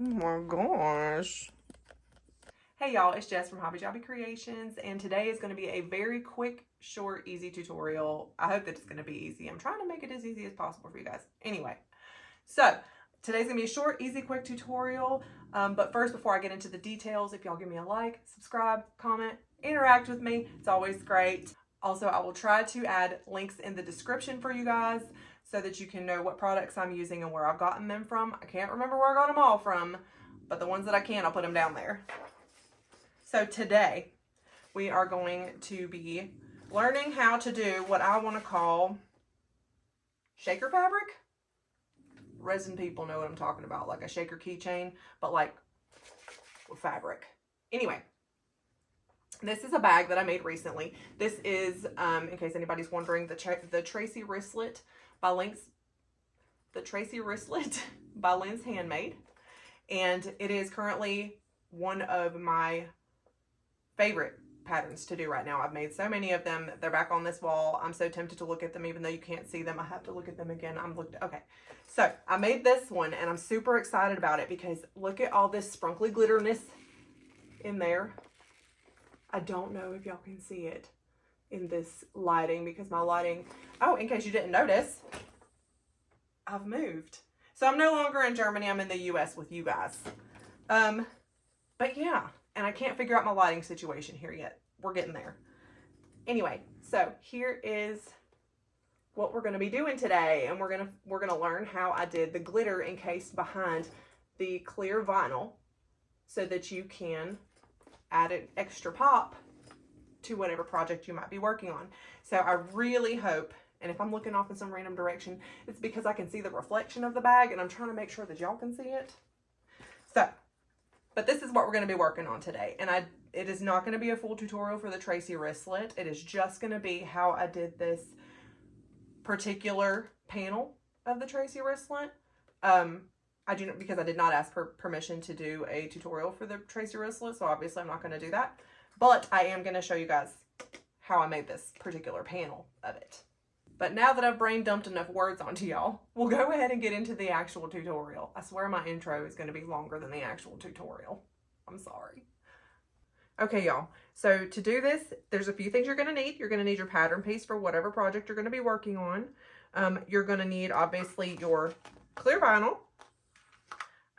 Oh my gosh. Hey y'all, it's Jess from Hobby Jobby Creations, and today is going to be a very quick, short, easy tutorial. I hope that it's going to be easy. I'm trying to make it as easy as possible for you guys. Anyway, so today's going to be a short, easy, quick tutorial. But first, before I get into the details, if y'all give me a like, subscribe, comment, interact with me, it's always great. Also, I will try to add links in the description for you guys so that you can know what products I'm using and where I've gotten them from. I can't remember where I got them all from, but the ones that I can, I'll put them down there. So today, we are going to be learning how to do what I want to call shaker fabric. Resin people know what I'm talking about, like a shaker keychain, but like with fabric. Anyway, this is a bag that I made recently. This is, in case anybody's wondering, the Tracy Wristlet by Lynn's Handmade. And it is currently one of my favorite patterns to do right now. I've made so many of them. They're back on this wall. I'm so tempted to look at them, even though you can't see them. I have to look at them again. Okay. So I made this one and I'm super excited about it because look at all this sparkly glitterness in there. I don't know if y'all can see it in this lighting because my lighting, oh, in case you didn't notice, I've moved. So I'm no longer in Germany. I'm in the US with you guys. But yeah. And I can't figure out my lighting situation here yet. We're getting there. Anyway, so here is what we're going to be doing today. And we're going to learn how I did the glitter encased behind the clear vinyl so that you can add an extra pop to whatever project you might be working on. So I really hope, and if I'm looking off in some random direction, it's because I can see the reflection of the bag and I'm trying to make sure that y'all can see it. So, but this is what we're going to be working on today. And it is not going to be a full tutorial for the Tracy Wristlet. It is just going to be how I did this particular panel of the Tracy Wristlet. I do not, because I did not ask for permission to do a tutorial for the Tracy Wristlet, so obviously I'm not going to do that. But I am going to show you guys how I made this particular panel of it. But now that I've brain dumped enough words onto y'all, we'll go ahead and get into the actual tutorial. I swear my intro is going to be longer than the actual tutorial. I'm sorry. Okay, y'all. So to do this, there's a few things you're going to need. You're going to need your pattern piece for whatever project you're going to be working on. You're going to need, obviously, your clear vinyl.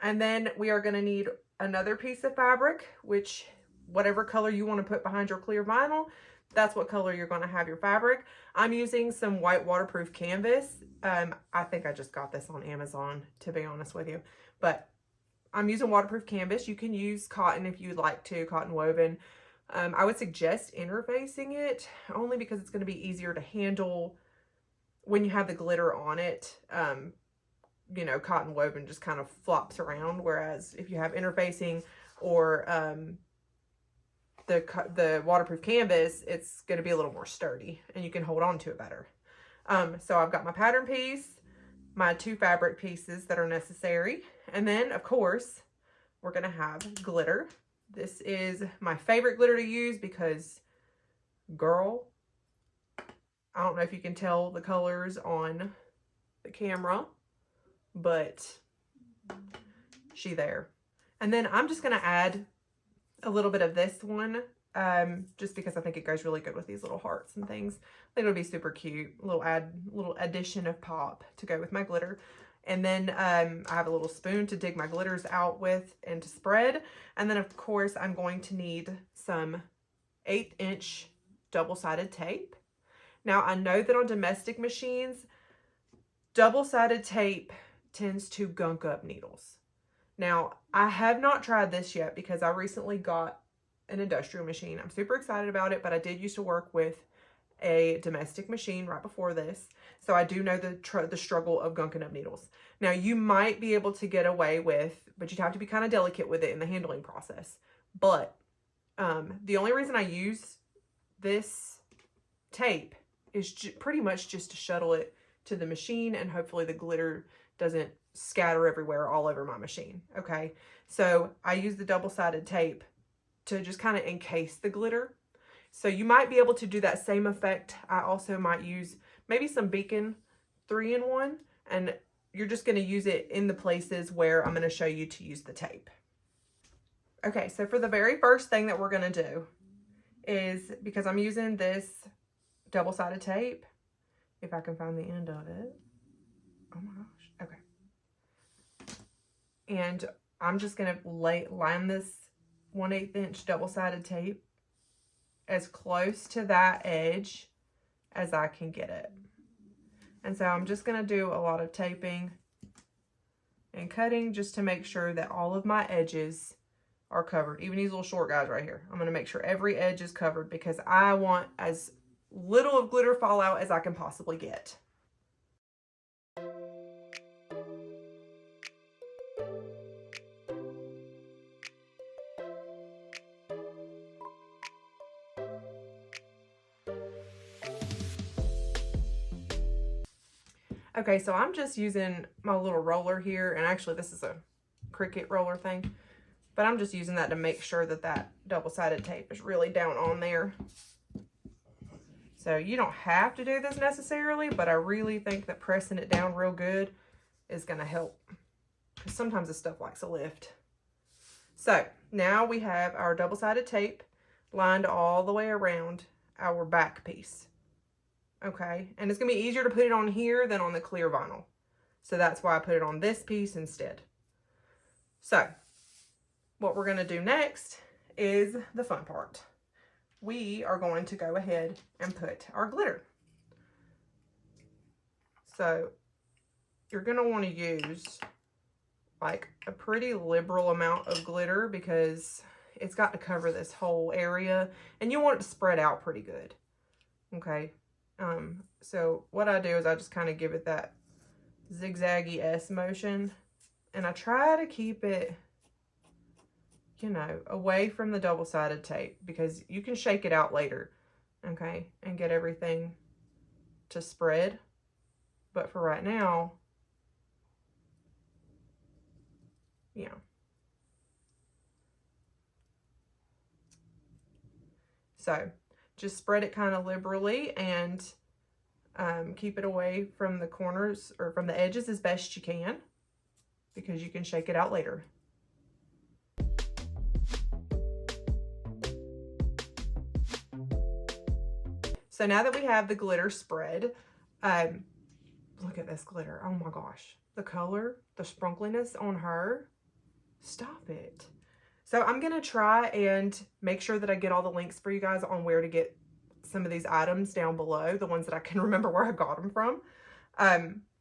And then we are going to need another piece of fabric, which whatever color you want to put behind your clear vinyl, that's what color you're going to have your fabric. I'm using some white waterproof canvas. I think I just got this on Amazon, to be honest with you. But I'm using waterproof canvas. You can use cotton if you'd like to, cotton woven. I would suggest interfacing it, only because it's going to be easier to handle when you have the glitter on it. You know, cotton woven just kind of flops around, whereas if you have interfacing or the waterproof canvas, it's going to be a little more sturdy and you can hold on to it better. So I've got my pattern piece, my two fabric pieces that are necessary. And then of course, we're going to have glitter. This is my favorite glitter to use because, girl, I don't know if you can tell the colors on the camera, but she there. And then I'm just going to add a little bit of this one, just because I think it goes really good with these little hearts and things. I think it'll be super cute. A little addition of pop to go with my glitter. And then I have a little spoon to dig my glitters out with and to spread. And then of course I'm going to need some 1/8" double-sided tape. Now I know that on domestic machines, double-sided tape tends to gunk up needles. Now, I have not tried this yet because I recently got an industrial machine. I'm super excited about it, but I did used to work with a domestic machine right before this. So I do know the struggle of gunking up needles. Now, you might be able to get away with, but you'd have to be kind of delicate with it in the handling process. But the only reason I use this tape is pretty much just to shuttle it to the machine, and hopefully the glitter doesn't scatter everywhere all over my machine. Okay, so I use the double-sided tape to just kind of encase the glitter. So you might be able to do that same effect. I also might use maybe some Beacon 3-in-1, and you're just going to use it in the places where I'm going to show you to use the tape. Okay, so for the very first thing that we're going to do is, because I'm using this double-sided tape, if I can find the end of it. Oh my gosh, okay. And I'm just going to line this 1/8 inch double-sided tape as close to that edge as I can get it. And so I'm just going to do a lot of taping and cutting just to make sure that all of my edges are covered. Even these little short guys right here. I'm going to make sure every edge is covered because I want as little of glitter fallout as I can possibly get. Okay, so I'm just using my little roller here, and actually this is a Cricut roller thing, but I'm just using that to make sure that that double-sided tape is really down on there. So you don't have to do this necessarily, but I really think that pressing it down real good is going to help, because sometimes this stuff likes to lift. So now we have our double-sided tape lined all the way around our back piece. Okay, and it's going to be easier to put it on here than on the clear vinyl. So that's why I put it on this piece instead. So what we're going to do next is the fun part. We are going to go ahead and put our glitter. So you're going to want to use like a pretty liberal amount of glitter because it's got to cover this whole area and you want it to spread out pretty good. Okay. So what I do is I just kind of give it that zigzaggy S motion, and I try to keep it, you know, away from the double-sided tape because you can shake it out later, okay, and get everything to spread. But for right now, yeah. So just spread it kind of liberally and keep it away from the corners or from the edges as best you can because you can shake it out later. So now that we have the glitter spread, look at this glitter. Oh my gosh. The color, the sprinkliness on her. Stop it. So I'm going to try and make sure that I get all the links for you guys on where to get some of these items down below, the ones that I can remember where I got them from,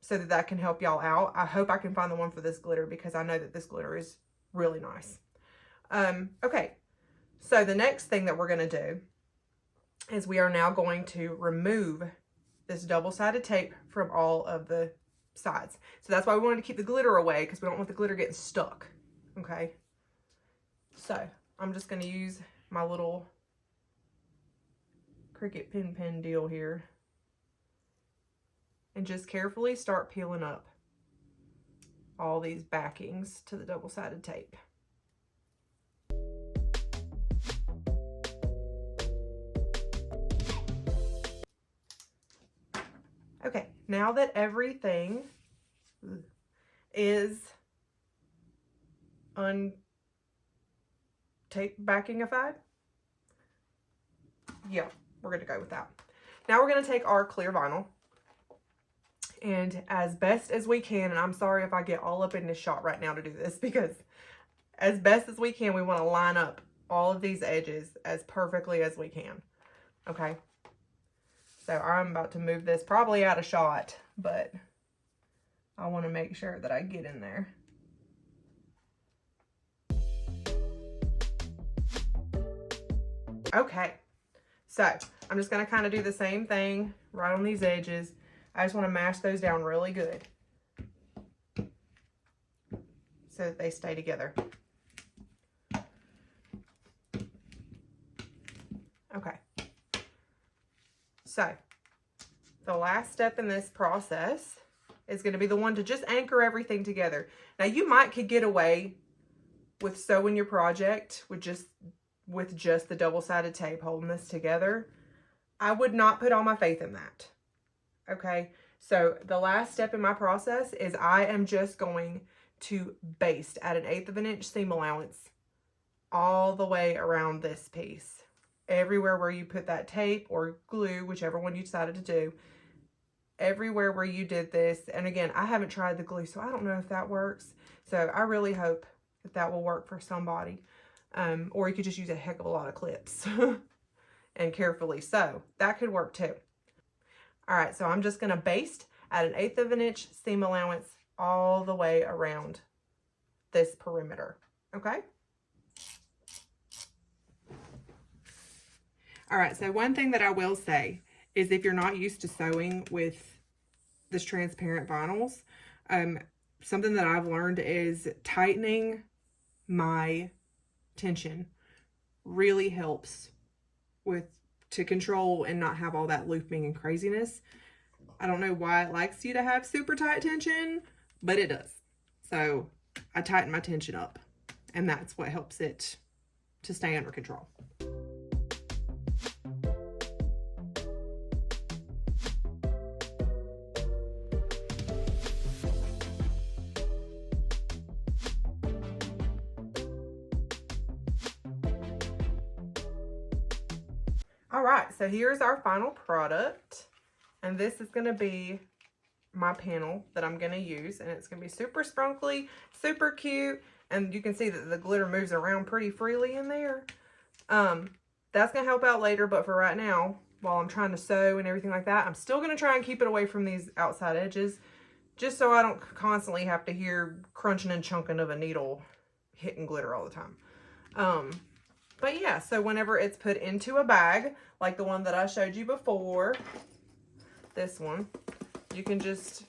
so that can help y'all out. I hope I can find the one for this glitter because I know that this glitter is really nice. Okay, so the next thing that we're going to do is we are now going to remove this double-sided tape from all of the sides. So that's why we wanted to keep the glitter away because we don't want the glitter getting stuck, okay? So I'm just going to use my little Cricut pen deal here and just carefully start peeling up all these backings to the double-sided tape. Okay, now that everything is tape backing-ified, yeah, we're going to go with that. Now we're going to take our clear vinyl and as best as we can, and I'm sorry if I get all up in this shot right now to do this because as best as we can, we want to line up all of these edges as perfectly as we can. Okay. So I'm about to move this probably out of shot, but I want to make sure that I get in there. Okay. So I'm just going to kind of do the same thing right on these edges. I just want to mash those down really good so that they stay together. Okay. So the last step in this process is going to be the one to just anchor everything together. Now you could get away with sewing your project with just the double-sided tape holding this together. I would not put all my faith in that. Okay. So the last step in my process is I am just going to baste at 1/8 of an inch seam allowance all the way around this piece. Everywhere where you put that tape or glue, whichever one you decided to do, everywhere where you did this. And again, I haven't tried the glue, so I don't know if that works. So I really hope that that will work for somebody. Or you could just use a heck of a lot of clips and carefully sew. That could work too. All right, so I'm just gonna baste at 1/8 of an inch seam allowance all the way around this perimeter, okay? All right, so one thing that I will say is if you're not used to sewing with this transparent vinyls, something that I've learned is tightening my tension really helps to control and not have all that looping and craziness. I don't know why it likes you to have super tight tension, but it does. So I tighten my tension up, and that's what helps it to stay under control. All right, so here's our final product, and this is going to be my panel that I'm going to use, and it's going to be super sprunkly, super cute, and you can see that the glitter moves around pretty freely in there. That's going to help out later, but for right now, while I'm trying to sew and everything like that, I'm still going to try and keep it away from these outside edges, just so I don't constantly have to hear crunching and chunking of a needle hitting glitter all the time. But yeah, so whenever it's put into a bag, like the one that I showed you before, this one, you can just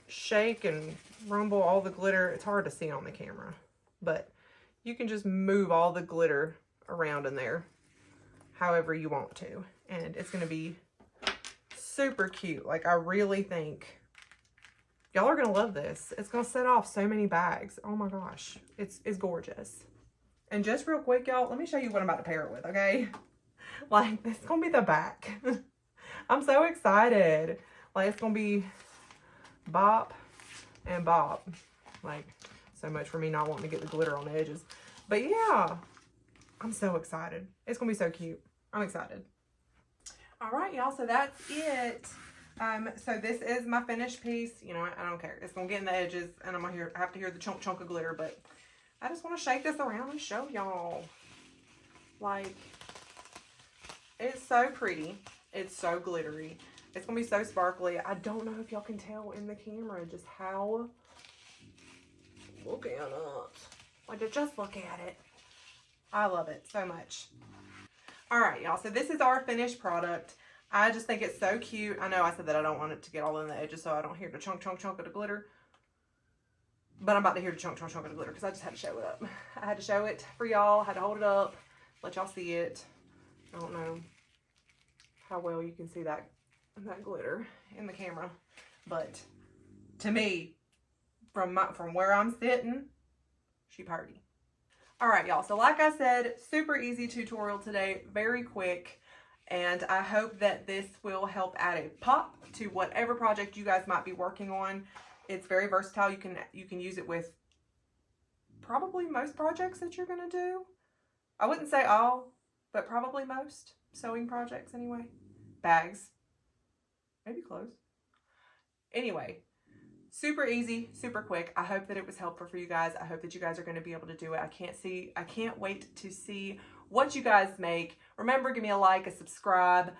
shake and rumble all the glitter. It's hard to see on the camera, but you can just move all the glitter around in there however you want to. And it's going to be super cute. Like, I really think y'all are going to love this. It's going to set off so many bags. Oh my gosh. It's gorgeous. And just real quick, y'all, let me show you what I'm about to pair it with, okay? Like, this is going to be the back. I'm so excited. Like, it's going to be bop and bop. Like, so much for me not wanting to get the glitter on the edges. But yeah, I'm so excited. It's going to be so cute. I'm excited. All right, y'all, so that's it. So this is my finished piece. You know what? I don't care. It's going to get in the edges, and I'm going to have to hear the chunk of glitter, but I just want to shake this around and show y'all. Like, it's so pretty. It's so glittery. It's going to be so sparkly. I don't know if y'all can tell in the camera just how... Look at it. Like, just look at it. I love it so much. Alright, y'all. So this is our finished product. I just think it's so cute. I know I said that I don't want it to get all in the edges so I don't hear the chunk of the glitter. But I'm about to hear the chunk of the glitter because I just had to show it up. I had to show it for y'all. Had to hold it up. Let y'all see it. I don't know how well you can see that glitter in the camera. But to me, from where I'm sitting, she party. Alright, y'all. So like I said, super easy tutorial today. Very quick. And I hope that this will help add a pop to whatever project you guys might be working on. It's very versatile. You can use it with probably most projects that you're going to do. I wouldn't say all, but probably most sewing projects anyway. Bags. Maybe clothes. Anyway, super easy, super quick. I hope that it was helpful for you guys. I hope that you guys are going to be able to do it. I can't wait to see what you guys make. Remember, give me a like, a subscribe.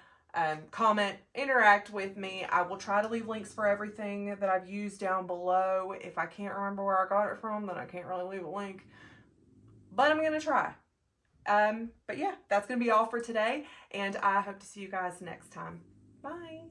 Comment, interact with me. I will try to leave links for everything that I've used down below. If I can't remember where I got it from, then I can't really leave a link. But I'm going to try. But yeah, that's going to be all for today. And I hope to see you guys next time. Bye.